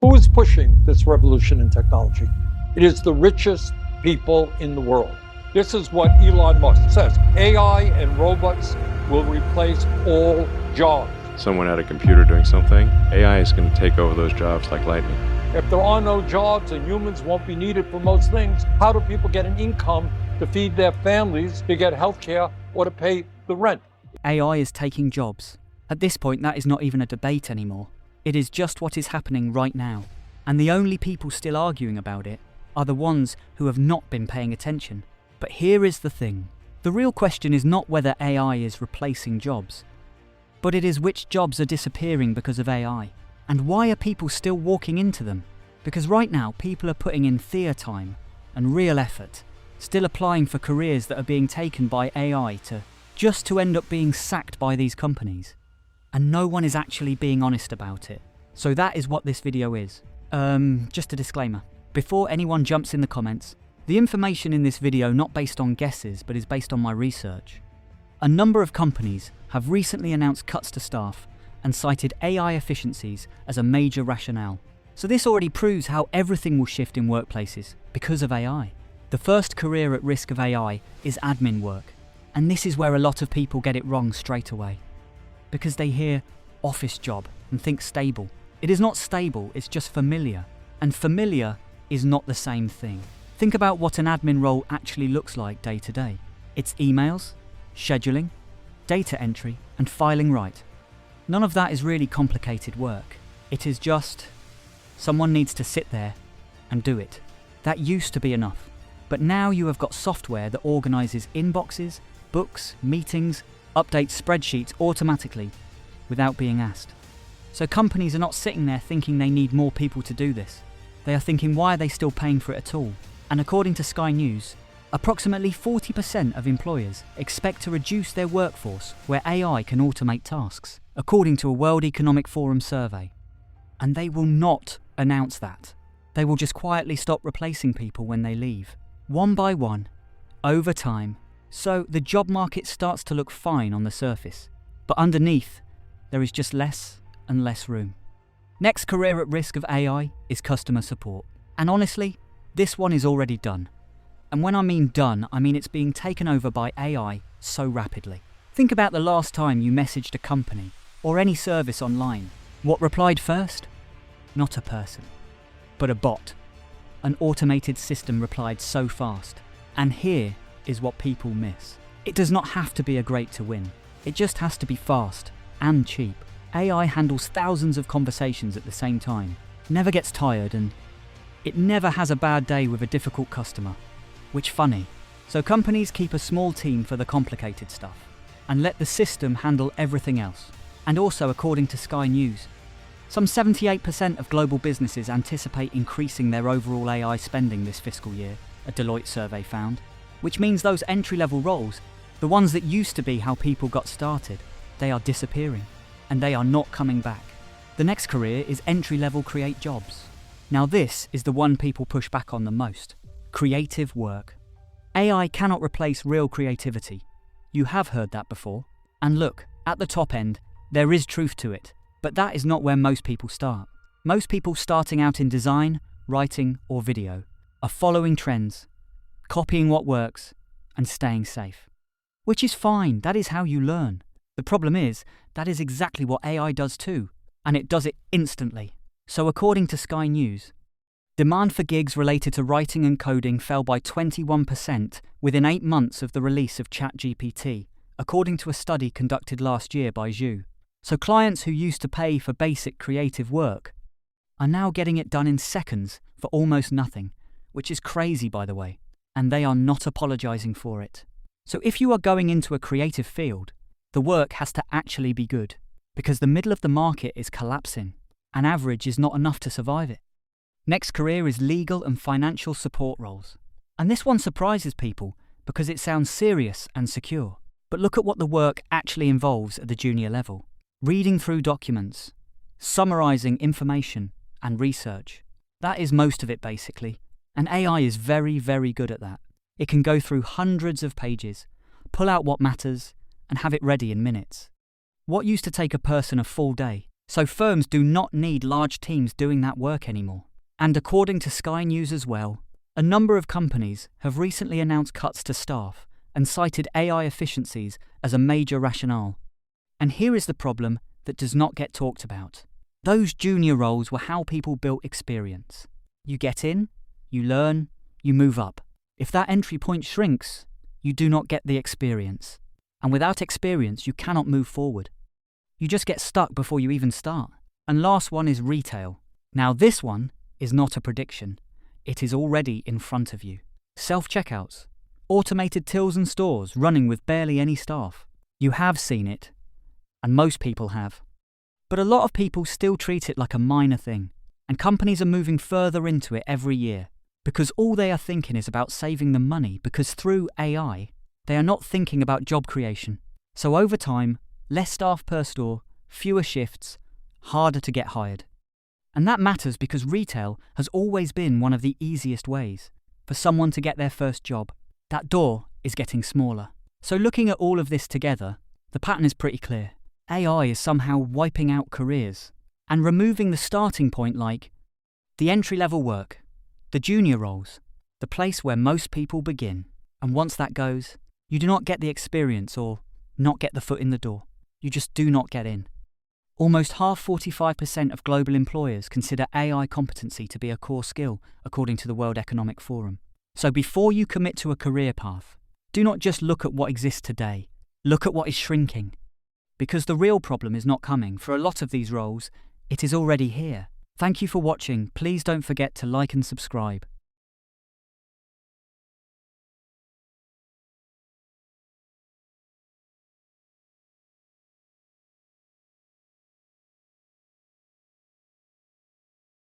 Who is pushing this revolution in technology? It is the richest people in the world. This is what Elon Musk says. AI and robots will replace all jobs. Someone at a computer doing something, AI is going to take over those jobs like lightning. If there are no jobs and humans won't be needed for most things, how do people get an income to feed their families, to get health care, or to pay the rent? AI is taking jobs. At this point, that is not even a debate anymore. It is just what is happening right now. And the only people still arguing about it are the ones who have not been paying attention. But here is the thing. The real question is not whether AI is replacing jobs, but it is which jobs are disappearing because of AI. And why are people still walking into them? Because right now, people are putting in theatre time and real effort, still applying for careers that are being taken by AI just to end up being sacked by these companies. And no one is actually being honest about it. So that is what this video is. Just a disclaimer. Before anyone jumps in the comments, the information in this video not based on guesses, but is based on my research. A number of companies have recently announced cuts to staff and cited AI efficiencies as a major rationale. So this already proves how everything will shift in workplaces because of AI. The first career at risk of AI is admin work. And this is where a lot of people get it wrong straight away. Because they hear office job and think stable. It is not stable, it's just familiar. And familiar is not the same thing. Think about what an admin role actually looks like day to day. It's emails, scheduling, data entry, and filing right. None of that is really complicated work. It is just someone needs to sit there and do it. That used to be enough. But now you have got software that organizes inboxes, books, meetings, updates spreadsheets automatically without being asked. So companies are not sitting there thinking they need more people to do this. They are thinking, why are they still paying for it at all? And according to Sky News, approximately 40% of employers expect to reduce their workforce where AI can automate tasks, according to a World Economic Forum survey. And they will not announce that. They will just quietly stop replacing people when they leave, one by one, over time. So the job market starts to look fine on the surface, but underneath, there is just less and less room. Next career at risk of AI is customer support. And honestly, this one is already done. And when I mean done, I mean it's being taken over by AI so rapidly. Think about the last time you messaged a company or any service online. What replied first? Not a person, but a bot. An automated system replied so fast. And here is what people miss. It does not have to be a great to win. It just has to be fast and cheap. AI handles thousands of conversations at the same time, never gets tired, and it never has a bad day with a difficult customer. Which funny. So companies keep a small team for the complicated stuff and let the system handle everything else. And also, according to Sky News, some 78% of global businesses anticipate increasing their overall AI spending this fiscal year, a Deloitte survey found. Which means those entry-level roles, the ones that used to be how people got started, they are disappearing, and they are not coming back. The next career is entry-level create jobs. Now this is the one people push back on the most. Creative work. AI cannot replace real creativity. You have heard that before. And look, at the top end, there is truth to it, but that is not where most people start. Most people starting out in design, writing, or video are following trends, copying what works, and staying safe. Which is fine, that is how you learn. The problem is, that is exactly what AI does too, and it does it instantly. So according to Sky News, demand for gigs related to writing and coding fell by 21% within 8 months of the release of ChatGPT, according to a study conducted last year by Zhu. So clients who used to pay for basic creative work are now getting it done in seconds for almost nothing, which is crazy, by the way. And they are not apologizing for it. So if you are going into a creative field, the work has to actually be good, because the middle of the market is collapsing, and average is not enough to survive it. Next career is legal and financial support roles. And this one surprises people because it sounds serious and secure. But look at what the work actually involves at the junior level. Reading through documents, summarizing information, and research. That is most of it basically. And AI is very, very good at that. It can go through hundreds of pages, pull out what matters, and have it ready in minutes. What used to take a person a full day So firms do not need large teams doing that work anymore. And according to Sky News as well, a number of companies have recently announced cuts to staff and cited AI efficiencies as a major rationale. And here is the problem that does not get talked about. Those junior roles were how people built experience. You get in, you learn, you move up. If that entry point shrinks, you do not get the experience. And without experience, you cannot move forward. You just get stuck before you even start. And last one is retail. Now this one is not a prediction. It is already in front of you. Self-checkouts, automated tills and stores running with barely any staff. You have seen it, and most people have. But a lot of people still treat it like a minor thing, and companies are moving further into it every year because all they are thinking is about saving them money, because through AI, they are not thinking about job creation. So over time, less staff per store, fewer shifts, harder to get hired. And that matters because retail has always been one of the easiest ways for someone to get their first job. That door is getting smaller. So looking at all of this together, the pattern is pretty clear. AI is somehow wiping out careers and removing the starting point, like the entry-level work, the junior roles, the place where most people begin. And once that goes, you do not get the experience or not get the foot in the door. You just do not get in. Almost half, 45% of global employers consider AI competency to be a core skill, according to the World Economic Forum. So before you commit to a career path, do not just look at what exists today. Look at what is shrinking. Because the real problem is not coming. For a lot of these roles, it is already here. Thank you for watching. Please don't forget to like and subscribe.